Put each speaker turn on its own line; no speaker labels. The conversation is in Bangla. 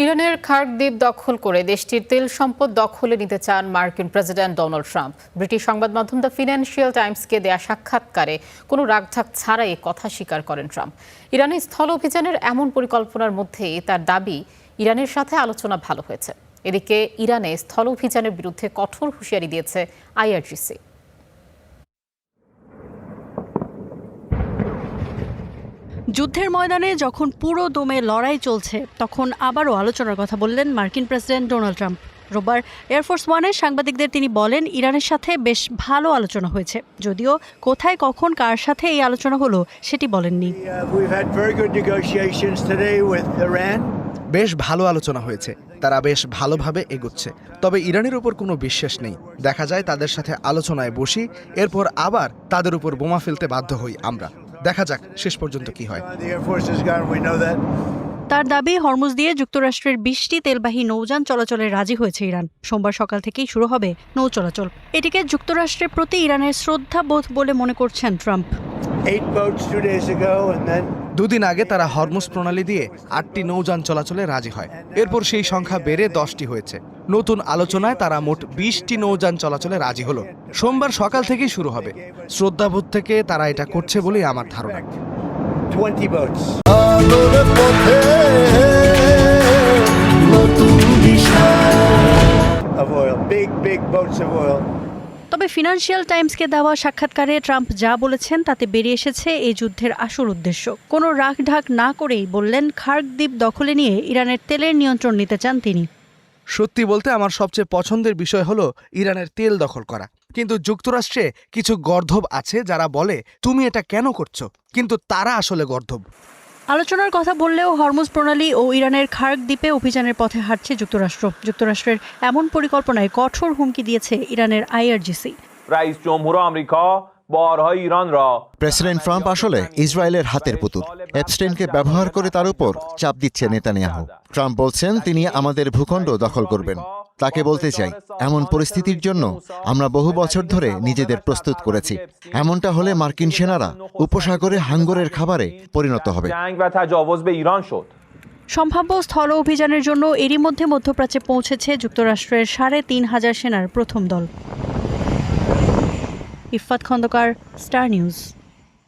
ইরানের খার্ক দ্বীপ দখল করে দেশটির তেল সম্পদ দখলে নিতে চান মার্কিন প্রেসিডেন্ট ডোনাল্ড ট্রাম্প। ব্রিটিশ সংবাদ মাধ্যম দ্য ফিনান্সিয়াল টাইমসকে দেয়া সাক্ষাৎকারে কোনো রাগঢাক ছাড়াই কথা স্বীকার করেন ট্রাম্প। ইরানের স্থল অভিযানের এমন পরিকল্পনার মধ্যেই তার দাবি ইরানের সাথে আলোচনা ভালো হয়েছে। এদিকে ইরানে স্থল অভিযানের বিরুদ্ধে কঠোর হুঁশিয়ারি দিয়েছে আইআরজিসি।
যুদ্ধের ময়দানে যখন পুরো দমে লড়াই চলছে তখন আবারও আলোচনার কথা বললেন মার্কিন প্রেসিডেন্ট ডোনাল্ড ট্রাম্প। রোববার এয়ারফোর্স ওয়ানে সাংবাদিকদের তিনি বলেন ইরানের সাথে বেশ ভালো আলোচনা হয়েছে, যদিও কোথায় কখন কার সাথে এই আলোচনা হলো সেটি বলেননি।
বেশ ভালো আলোচনা হয়েছে, তারা বেশ ভালোভাবে এগোচ্ছে। তবে ইরানের উপর কোনো বিশ্বাস নেই। দেখা যায় তাদের সাথে আলোচনায় বসি, এরপর আবার তাদের উপর বোমা ফেলতে বাধ্য হই আমরা। দেখা যাক শেষ পর্যন্ত কি হয়।
তার দাবি হরমুজ দিয়ে যুক্তরাষ্ট্রের 20টি তেলবাহী নৌযান চলাচলে রাজি হয়েছে ইরান। সোমবার সকাল থেকেই শুরু হবে নৌ চলাচল। এটিকে যুক্তরাষ্ট্রের প্রতি ইরানের শ্রদ্ধাবোধ বলে মনে করছেন ট্রাম্প।
দুদিন আগে তারা হরমুজ প্রণালী দিয়ে 8টি নৌযান চলাচলে রাজি হয়। এরপর সেই সংখ্যা বেড়ে 10টি হয়েছে। নতুন আলোচনায় তারা মোট 20টি নৌযান চলাচলে রাজি হলো। সোমবার সকাল থেকেই শুরু হবে। শ্রদ্ধাবোধ থেকে তারা এটা করছে বলেই আমার ধারণা।
তবে ফিনান্সিয়াল টাইমসকে দেওয়া সাক্ষাৎকারে ট্রাম্প যা বলেছেন তাতে বেরিয়ে এসেছে এই যুদ্ধের আসল উদ্দেশ্য। কোনো রাখঢাক না করেই বললেন খার্ক দ্বীপ দখলে নিয়ে ইরানের তেলের নিয়ন্ত্রণ নিতে চান তিনি।
সত্যি বলতে আমার সবচেয়ে পছন্দের বিষয় হলো ইরানের তেল দখল করা। কিন্তু যুক্তরাষ্ট্রে কিছু গর্ধব আছে যারা বলে তুমি এটা কেন করছো, কিন্তু তারা আসলে গর্ধব।
আলোচনার কথা বললেও হরমুজ প্রণালী ও ইরানের খার্ক দ্বীপে অভিযানের পথে হাঁটছে যুক্তরাষ্ট্র। যুক্তরাষ্ট্রের এমন পরিকল্পনায় কঠোর হুমকি দিয়েছে ইরানের আইআরজিসি।
প্রেসিডেন্ট ট্রাম্প আসলে ইসরায়েলের হাতের পুতুল। এপস্টেইনকে ব্যবহার করে তার উপর চাপ দিচ্ছে নেতানিয়াহু। ট্রাম্প বলছেন তিনি আমাদের ভূখণ্ড দখল করবেন। তাকে বলতে চাই, এমন পরিস্থিতির জন্য আমরা বহু বছর ধরে নিজেদের প্রস্তুত করেছি। এমনটা হলে মার্কিন সেনারা উপসাগরে হাঙ্গরের খাবারে পরিণত হবে।
সম্ভাব্য স্থল অভিযানের জন্য এরই মধ্যে মধ্যপ্রাচ্যে পৌঁছেছে যুক্তরাষ্ট্রের 3,500 সেনার প্রথম দল। Iffat Khandakar, Star news.